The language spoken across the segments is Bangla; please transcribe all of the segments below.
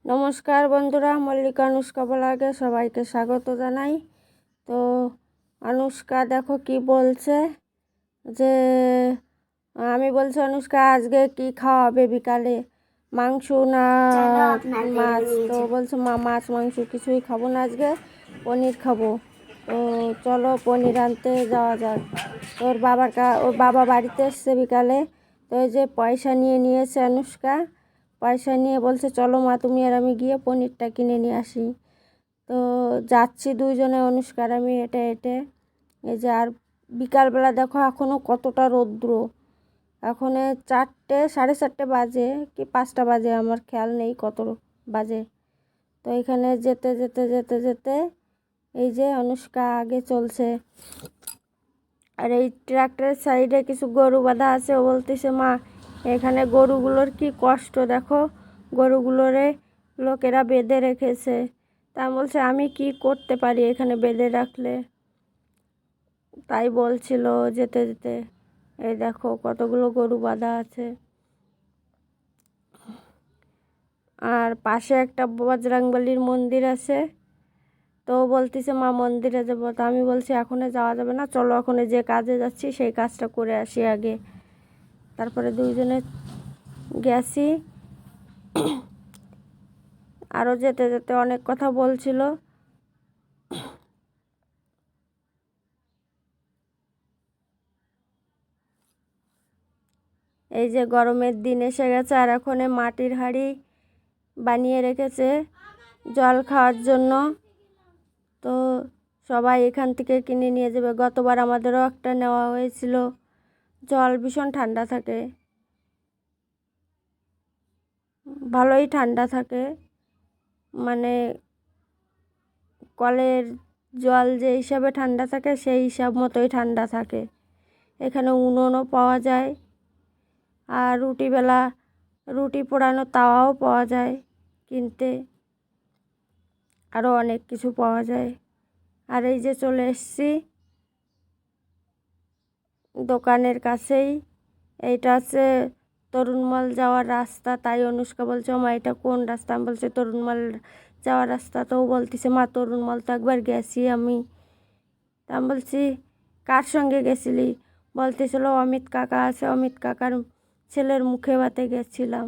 নমস্কার বন্ধুরা, মল্লিকা অনুষ্কা ব্লগে সবাইকে স্বাগত জানাই। তো অনুষ্কা দেখো কি বলছে, যে আমি বলছি অনুষ্কা আজকে কি খাওয়াবে বিকালে, মাংস না মাছ? তো বলছে মা মাছ মাংস কিছুই খাবো না, আজকে পনির খাবো। তো চলো পনির আনতে যাওয়া যাক। ওর বাবা বাড়িতে এসছে বিকালে, তো ওই যে পয়সা নিয়েছে অনুষ্কা, পয়সা নিয়ে বলছে চলো মা তুমি আর আমি গিয়ে পনিরটা কিনে নিয়ে আসি। তো যাচ্ছি দুইজনে, অনুষ্কার আমি হেঁটে হেঁটে। এই যে আর বিকালবেলা দেখো এখনও কতটা রৌদ্র, এখন 4টে 4:30 বাজে কি 5টা বাজে, আমার খেয়াল নেই কত বাজে। তো এখানে যেতে যেতে যেতে যেতে এই যে অনুষ্কা আগে চলছে, আর এই ট্রাক্টরের সাইডে কিছু গরু বাঁধা আছে। ও বলতেছে মা এখানে গরুগুলোর কি কষ্ট দেখো, গরুগুলোরে লোকেরা বেঁধে রেখেছে। তা বলছে আমি কি করতে পারি এখানে বেঁধে রাখলে, তাই বলছিল যেতে যেতে। এই দেখো কতগুলো গরু বাঁধা আছে, আর পাশে একটা বজরংবলীর মন্দির আছে। তো বলতেছে মা মন্দিরে যাবো, তো আমি বলছি এখনো যাওয়া যাবে না, চলো এখন যে কাজে যাচ্ছি সেই কাজটা করে আসি আগে। তারপরে দুইজনে গেছি, আরও যেতে যেতে অনেক কথা বলছিল। এই যে গরমের দিন এসে গেছে, আর এখন মাটির হাঁড়ি বানিয়ে রেখেছে জল খাওয়ার জন্য। তো সবাই এখান থেকে কিনে নিয়ে যাবে। গতবার আমাদেরও একটা নেওয়া হয়েছিল। জল ভীষণ ঠান্ডা থাকে, ভালোই ঠান্ডা থাকে, মানে কলের জল যে হিসাবে ঠান্ডা থাকে সেই হিসাব মতোই ঠান্ডা থাকে। এখানে উনুনও পাওয়া যায়, আর রুটি পোড়ানো তাওয়াও পাওয়া যায় কিনতে, আরও অনেক কিছু পাওয়া যায়। আর এই যে চলে এসেছি দোকানের কাছেই, এইটা হচ্ছে তরুণমল যাওয়ার রাস্তা। তাই অনুষ্কা বলছে মা এটা কোন রাস্তা, আমি বলছি তরুণমল যাওয়ার রাস্তা। তো বলতেছে মা তরুণমল তো একবার গেছি আমি। তা আমি বলছি কার সঙ্গে গেছিলি? বলতেছিল অমিত কাকা আছে, অমিত কাকার ছেলের মুখে ভাতে গেছিলাম,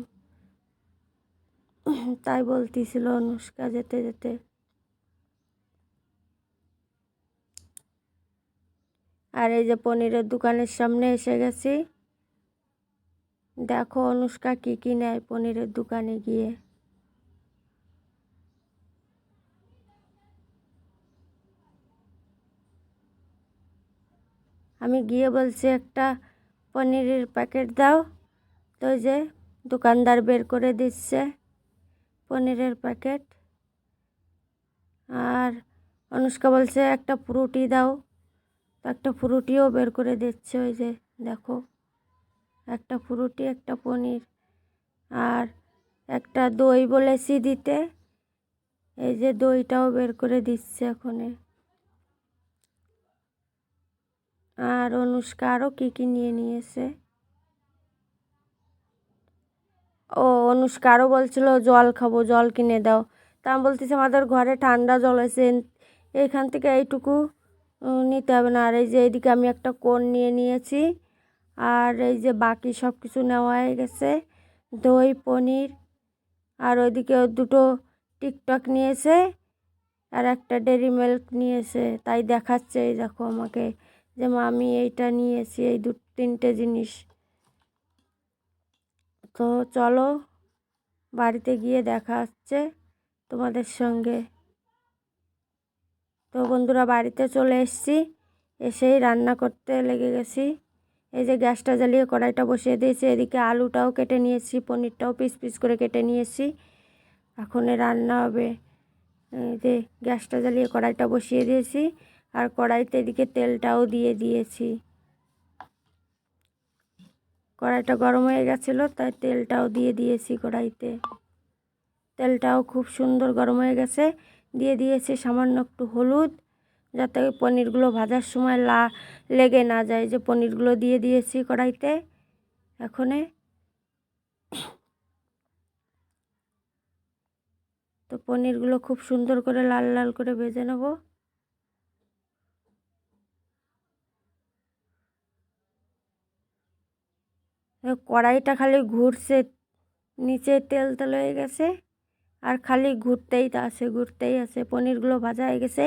তাই বলতেছিল অনুষ্কা যেতে যেতে। আর এই যে পনিরের দোকানের সামনে এসে গেছি, দেখো অনুষ্কা কি কি নেয় পনিরের দোকানে গিয়ে। আমি গিয়ে বলছি একটা পনিরের প্যাকেট দাও, তো ওই যে দোকানদার বের করে দিচ্ছে পনিরের প্যাকেট। আর অনুষ্কা বলছে একটা ফ্রুটি দাও, তো একটা ফ্রুটিও বের করে দিচ্ছে। ওই যে দেখো একটা ফ্রুটি একটা পনির, আর একটা দই বলেছি দিতে, এই যে দইটাও বের করে দিচ্ছে এখনে। আর অনুষ্কা আরও কী কী নিয়ে নিয়েছে। ও অনুষ্কা আরও বলছিল জল খাবো, জল কিনে দাও। তা আমি বলতেছি আমাদের ঘরে ঠান্ডা জল আছে, এইখান থেকে এইটুকু নিতে হবে না। আর এই যে এইদিকে আমি একটা কোন নিয়ে নিয়েছি, আর এই যে বাকি সব কিছু নেওয়া হয়ে গেছে, দই পনির। আর ওইদিকে দুটো টিকটক নিয়েছে, আর একটা ডেরি মিল্ক নিয়েছে। তাই দেখাচ্ছে এই দেখো আমাকে যে মা আমি এইটা নিয়েছি, এই 2-3টে জিনিস। তো চলো বাড়িতে গিয়ে দেখা হচ্ছে তোমাদের সঙ্গে। তো বন্ধুরা বাড়িতে চলে এসেছি, এসেই রান্না করতে লেগে গেছি। এই যে গ্যাসটা জ্বালিয়ে কড়াইটা বসিয়ে দিয়েছি, এদিকে আলুটাও কেটে নিয়েছি, পনিরটাও পিস পিস করে কেটে নিয়েছি। এখন রান্না হবে। এই যে গ্যাসটা জ্বালিয়ে কড়াইটা বসিয়ে দিয়েছি, আর কড়াইতে এদিকে তেলটাও দিয়ে দিয়েছি। কড়াইটা গরম হয়ে গেছিলো তাই তেলটাও দিয়ে দিয়েছি কড়াইতে। তেলটাও খুব সুন্দর গরম হয়ে গেছে। দিয়ে দিয়েছি সামান্য একটু হলুদ, যাতে ওই পনিরগুলো ভাজার সময় লেগে না যায়। যে পনিরগুলো দিয়ে দিয়েছি কড়াইতে এখনে। তো পনিরগুলো খুব সুন্দর করে লাল লাল করে ভেজে নেব। কড়াইটা খালি ঘুরছে, নিচে তেল তেল হয়ে গেছে আর খালি ঘুরতেই আছে। পনিরগুলো ভাজা হয়ে গেছে,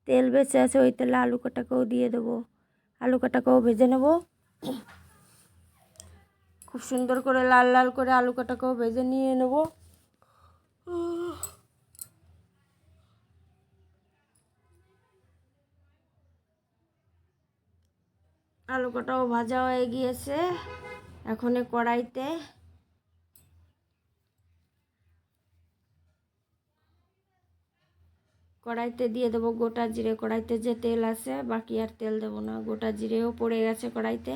তেল বেঁচে আছে, ওই তেলে আলু কাটাকেও দিয়ে দেবো। আলু কাটাকেও ভেজে নেব। খুব সুন্দর করে লাল লাল করে আলু কাটাকেও ভেজে নিয়ে নেব। আলু কাটাও ভাজা হয়ে গিয়েছে। এখন কড়াইতে দিয়ে দেবো গোটা জিরে। কড়াইতে যে তেল আছে, বাকি আর তেল দেবো না। গোটা জিরেও পড়ে গেছে কড়াইতে।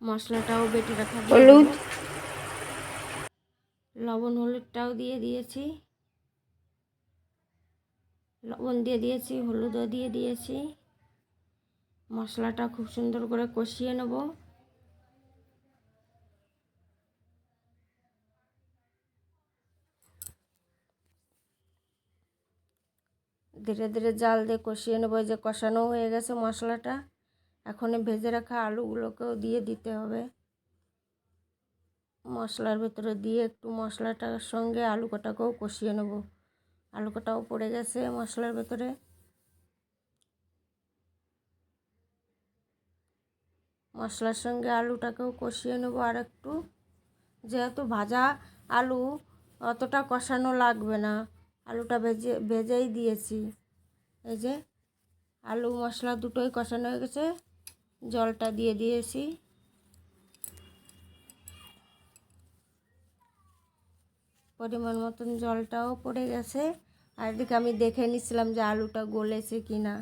মশলাটাও বেটে রাখা হলুদ, লবণ হলুদটাও দিয়ে দিয়েছি। লবণ দিয়ে দিয়েছি, হলুদও দিয়ে দিয়েছি। মশলাটা খুব সুন্দর করে কষিয়ে নেব। ধীরে ধীরে জাল দিয়ে কষিয়ে নেব। যে কষানো হয়ে গেছে মশলাটা, এখন ভেজে রাখা আলুগুলোকেও দিয়ে দিতে হবে। মশলার ভেতরে দিয়ে একটু মশলাটার সঙ্গে আলু কাটাকেও কষিয়ে নেব। আলু কাটাও পড়ে গেছে মশলার ভেতরে। মশলার সঙ্গে আলুটাকেও কষিয়ে নেব আর একটু। যেহেতু ভাজা আলু, অতটা কষানো লাগবে না, আলুটা ভেজেই দিয়েছি। এই যে আলু মশলা দুটোই কষানো হয়ে গেছে, জলটা দিয়ে দিয়েছি। পরিমাণ মতন জলটাও পড়ে গেছে। আর এদিকে আমি দেখে নিচ্ছিলাম যে আলুটা গলেছে কি না।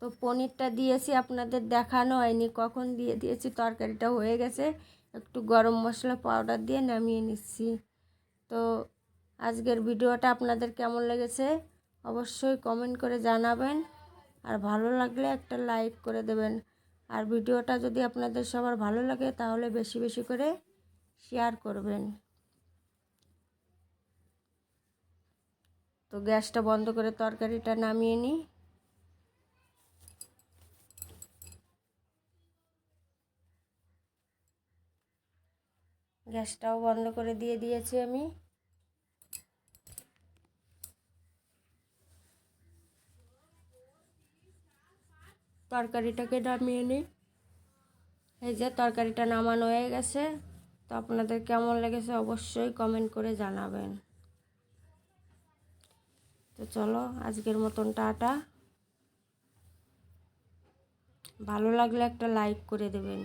তো পনিরটা দিয়েছি, আপনাদের দেখানো হয়নি কখন দিয়ে দিয়েছি। তরকারিটা হয়ে গেছে, একটু গরম মশলা পাউডার দিয়ে নামিয়ে নিচ্ছি। তো আজকের ভিডিওটা আপনাদের কেমন লেগেছে অবশ্যই কমেন্ট করে জানাবেন। আর ভালো লাগলে একটা লাইক করে দেবেন। আর ভিডিওটা যদি আপনাদের সবার ভালো লাগে তাহলে বেশি বেশি করে শেয়ার করবেন। তো গ্যাসটা বন্ধ করে তরকারিটা নামিয়ে নিই। গ্যাসটাও বন্ধ করে দিয়ে দিয়েছি আমি। তরকারিটাকে নামিয়ে নিই। এই যে তরকারিটা নামানো হয়ে গেছে। তো আপনাদের কেমন লেগেছে অবশ্যই কমেন্ট করে জানাবেন। তো চলো আজকের মতন টাটা। ভালো লাগলে একটা লাইক করে দেবেন।